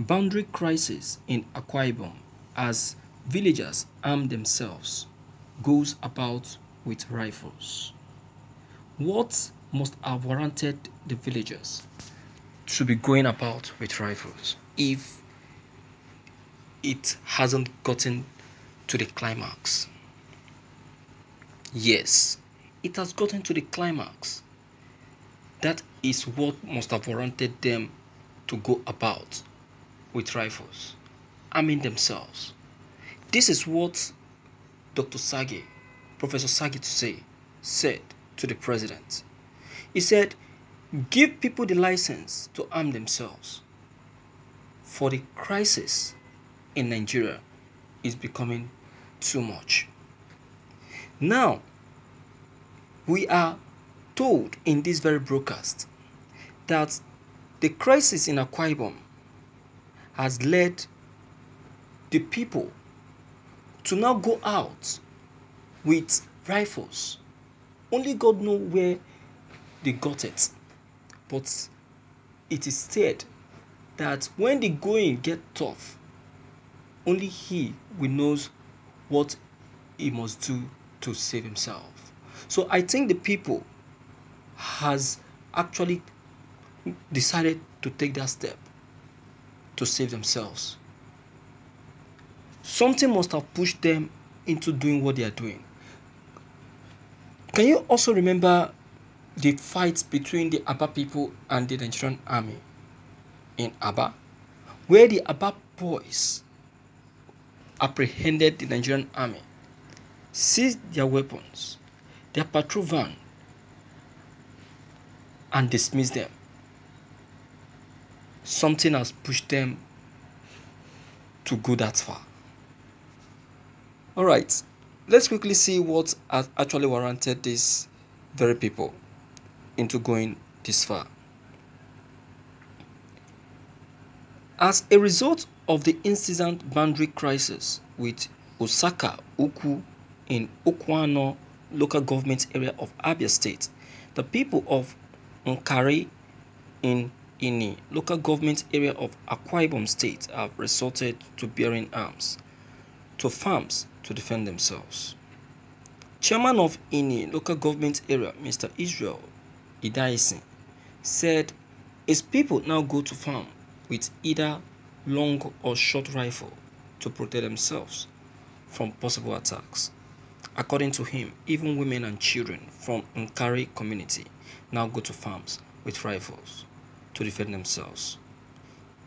boundary crisis in Akwa Ibom as villagers arm themselves goes about with rifles. What must have warranted the villagers to be going about with rifles if it hasn't gotten to the climax? Yes, it has gotten to the climax. That is what must have warranted them to go about with rifles, arming themselves. This is what Dr. Sagi, Professor Sagi to say, said to the president. He said, give people the license to arm themselves, for the crisis in Nigeria is becoming too much. Now, we are told in this very broadcast that the crisis in Akwa Ibom has led the people to now go out with rifles. Only God knows where they got it. But it is said that when the going get tough, only he will knows what he must do to save himself. So I think the people has actually decided to take that step to save themselves. Something must have pushed them into doing what they are doing. Can you also remember the fight between the Aba people and the Nigerian army in Aba, where the Aba boys apprehended the Nigerian army, seized their weapons, their patrol van, and dismissed them? Something has pushed them to go that far. Alright, let's quickly see what has actually warranted these very people into going this far. As a result of the incessant boundary crisis with Osaka Ukwu in Okwano local government area of Abia State, the people of Nkari in Ini local government area of Akwa Ibom State have resorted to bearing arms to farms to defend themselves. Chairman of Ini local government area, Mr. Israel Idaisi, said his people now go to farm with either long or short rifle to protect themselves from possible attacks. According to him, even women and children from Nkari community now go to farms with rifles to defend themselves.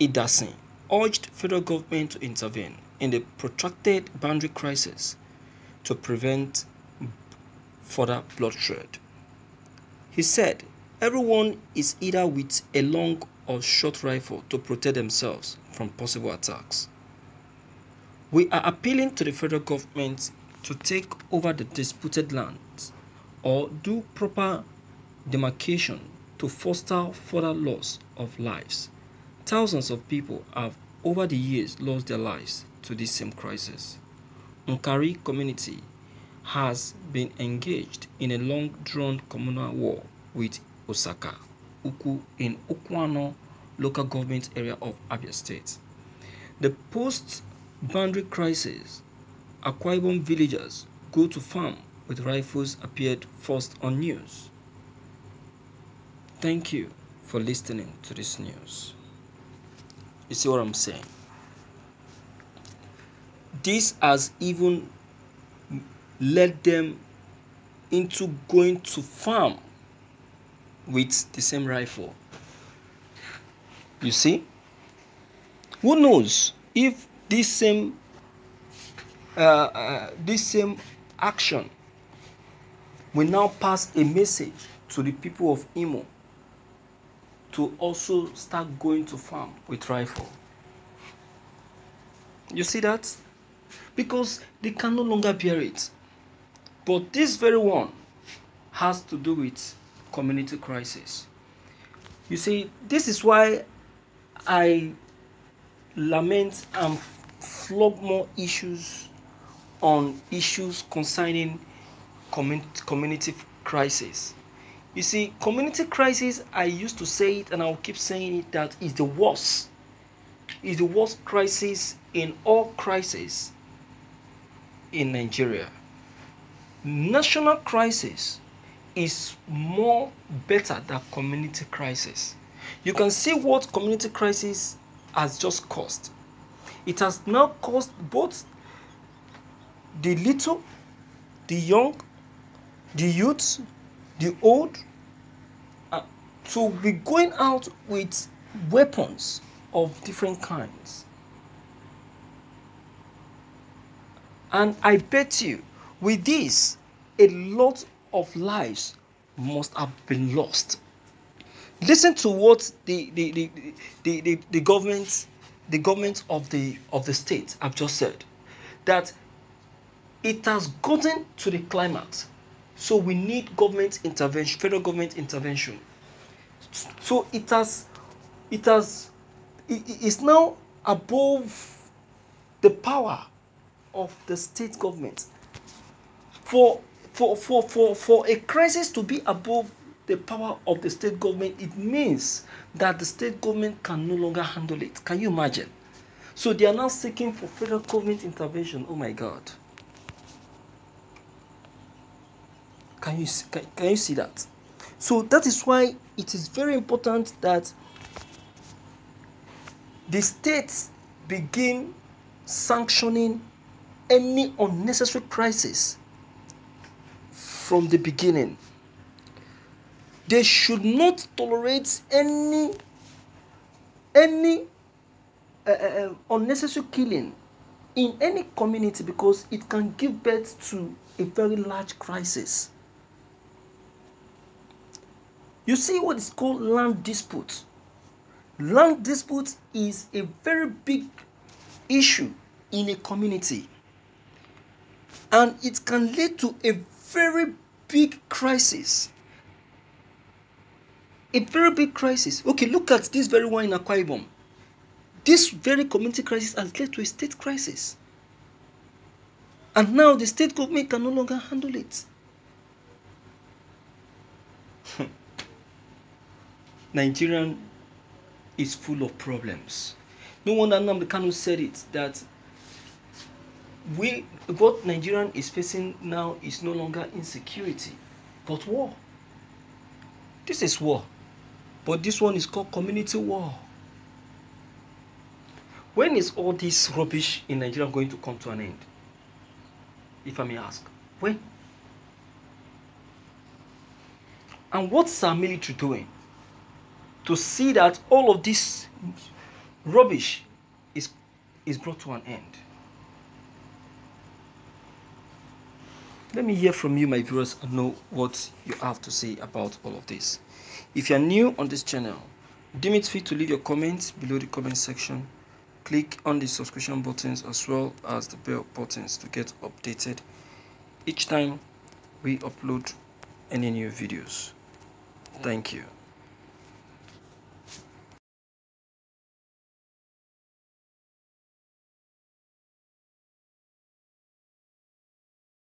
Idasi urged federal government to intervene in the protracted boundary crisis to prevent further bloodshed. He said everyone is either with a long or short rifle to protect themselves from possible attacks. We are appealing to the federal government to take over the disputed lands or do proper demarcation to foster further loss of lives. Thousands of people have over the years lost their lives to this same crisis. Nkari community has been engaged in a long-drawn communal war with Osaka Ukwu in Okwano local government area of Abia State. The post-boundary crisis, Akwa Ibom villagers go to farm with rifles appeared first on news. Thank you for listening to this news. You see what I'm saying? This has even led them into going to farm with the same rifle. You see? Who knows if this same action will now pass a message to the people of Imo to also start going to farm with rifle. You see that? Because they can no longer bear it. But this very one has to do with community crisis. You see, this is why I lament and flog more issues on issues concerning community crisis. You see, community crisis, I used to say it and I'll keep saying it, that is the worst is the worst crisis in all crises in Nigeria. National crisis is more better than community crisis. You can see what community crisis has just caused. It has now caused both the little, the young, the youth, the old to be going out with weapons of different kinds. And I bet you, with this, a lot of lives must have been lost. Listen to what the government of the state have just said, that it has gotten to the climax, so we need government intervention, federal government intervention. So it is now above the power of the state government. For a crisis to be above the power of the state government, it means that the state government can no longer handle it. Can you imagine? So they are now seeking for federal government intervention. Oh my God. Can you see that? So that is why it is very important that the states begin sanctioning any unnecessary crisis from the beginning. They should not tolerate any unnecessary killing in any community, because it can give birth to a very large crisis. You see what is called land dispute. Land dispute is a very big issue in a community, and it can lead to a very big crisis. A very big crisis. Okay, look at this very one in Akwa Ibom. This very community crisis has led to a state crisis. And now the state government can no longer handle it. Nigerian is full of problems. No wonder Nnamdi Kanu said it, that what Nigerian is facing now is no longer insecurity, but war. This is war, but this one is called community war. When is all this rubbish in Nigeria going to come to an end? If I may ask, when? And what's our military doing to see that all of this rubbish is brought to an end? Let me hear from you, my viewers, and know what you have to say about all of this. If you are new on this channel, deem it fit to leave your comments below the comment section. Click on the subscription buttons as well as the bell buttons to get updated each time we upload any new videos. Thank you.